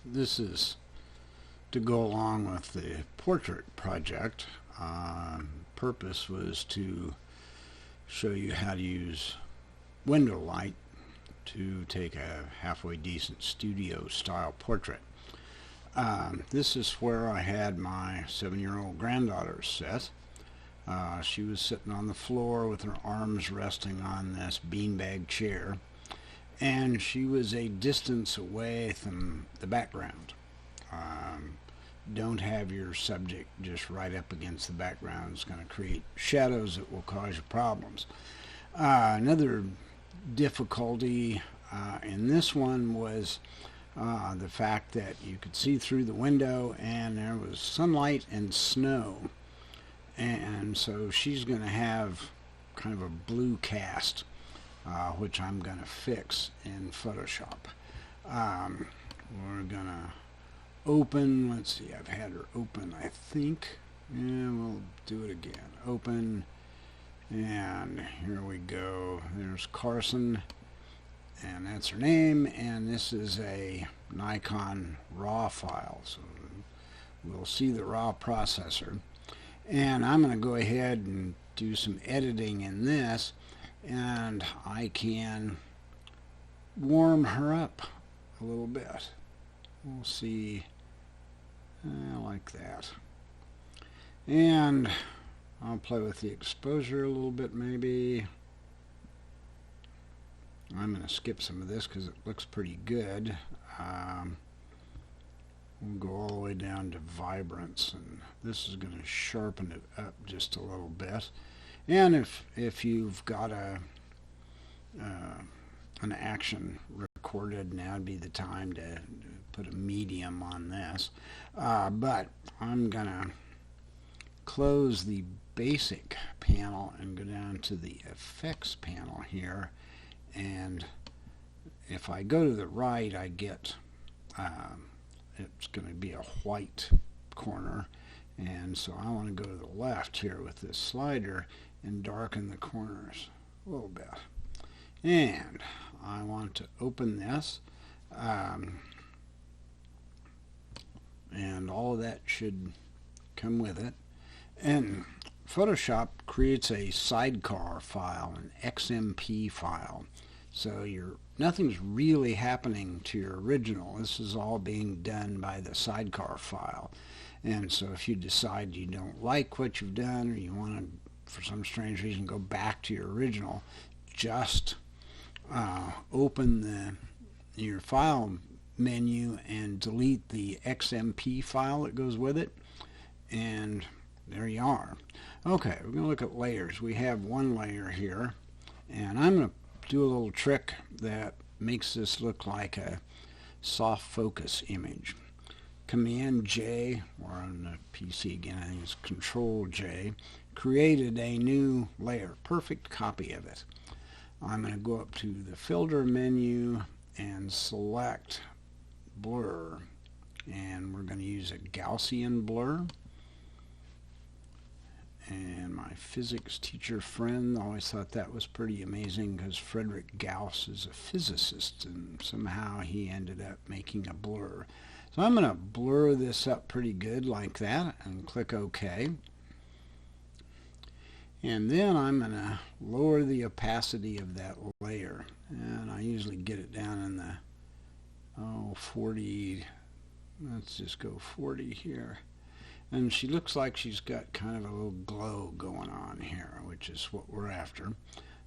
This is to go along with the portrait project. Purpose was to show you how to use window light to take a halfway decent studio style portrait. This is where I had my 7-year-old granddaughter sit. She was sitting on the floor with her arms resting on this beanbag chair, and she was a distance away from the background. Um, don't have your subject just right up against the background. It's going to create shadows that will cause you problems. Another difficulty in this one was the fact that you could see through the window and there was sunlight and snow. And so she's going to have kind of a blue cast, which I'm going to fix in Photoshop. We're going to open, let's see, I've had her open, I think. Yeah, we'll do it again. Open, and here we go. There's Carson, and that's her name, and this is a Nikon RAW file. So we'll see the RAW processor. And I'm going to go ahead and do some editing in this, and I can warm her up a little bit. We'll see, like that. And I'll play with the exposure a little bit maybe. I'm going to skip some of this because it looks pretty good. We'll go all the way down to vibrance, and this is going to sharpen it up just a little bit. And if you've got an action recorded, now would be the time to put a medium on this. But I'm going to close the basic panel and go down to the effects panel here, and if I go to the right I get it's going to be a white corner, and so I want to go to the left here with this slider and darken the corners a little bit, and I want to open this, and all of that should come with it. And Photoshop creates a sidecar file, an XMP file, so nothing's really happening to your original. This is all being done by the sidecar file. And so if you decide you don't like what you've done, or you want to, for some strange reason, go back to your original, just open your file menu and delete the XMP file that goes with it, and there you are. Okay, we're going to look at layers. We have one layer here, and I'm going to do a little trick that makes this look like a soft focus image. Command J, or on the PC again, I think it's Control J, created a new layer, perfect copy of it. I'm going to go up to the filter menu and select blur, and we're going to use a Gaussian blur. And my physics teacher friend always thought that was pretty amazing because Frederick Gauss is a physicist, and somehow he ended up making a blur. So I'm going to blur this up pretty good like that and click OK. And then I'm going to lower the opacity of that layer, and I usually get it down in the 40. Let's just go 40 here. And she looks like she's got kind of a little glow going on here, which is what we're after.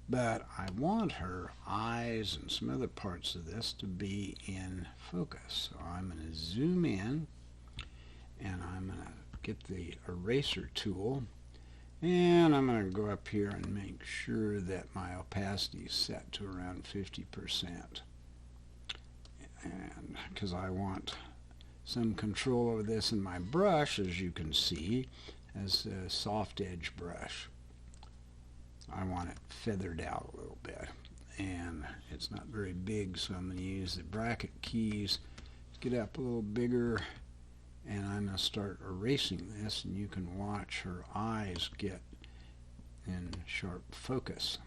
But I want her eyes and some other parts of this to be in focus. So I'm going to zoom in, and I'm going to get the eraser tool, and I'm going to go up here and make sure that my opacity is set to around 50%. And because I want some control over this, in my brush, as you can see, as a soft edge brush. I want it feathered out a little bit, and it's not very big, so I'm going to use the bracket keys to get up a little bigger, and I'm going to start erasing this, and you can watch her eyes get in sharp focus.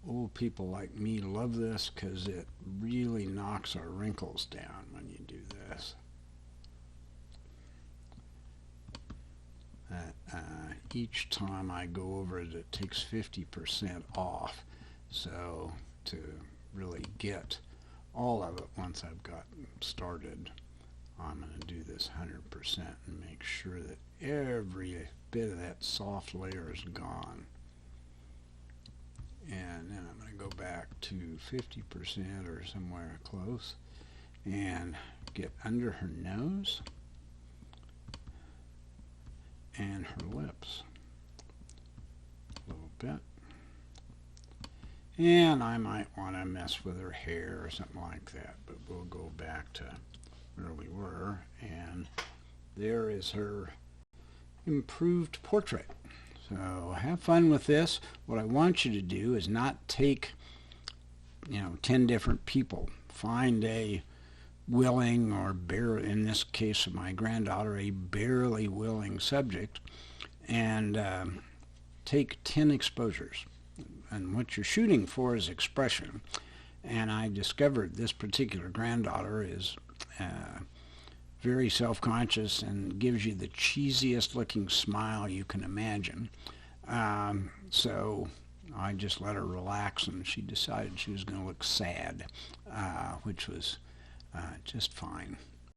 old people like me love this because it really knocks our wrinkles down when you do this. Each time I go over it, it takes 50% off. So to really get all of it once I've gotten started, I'm going to do this 100% and make sure that every bit of that soft layer is gone. And then I'm going to go back to 50% or somewhere close and get under her nose and her lips a little bit. And I might want to mess with her hair or something like that, but we'll go back to where we were, and there is her improved portrait. So have fun with this. What I want you to do is not take 10 different people. Find a willing, or in this case of my granddaughter, a barely willing subject, and take 10 exposures. And what you're shooting for is expression. And I discovered this particular granddaughter is very self-conscious and gives you the cheesiest looking smile you can imagine. So I just let her relax, and she decided she was going to look sad, which was just fine.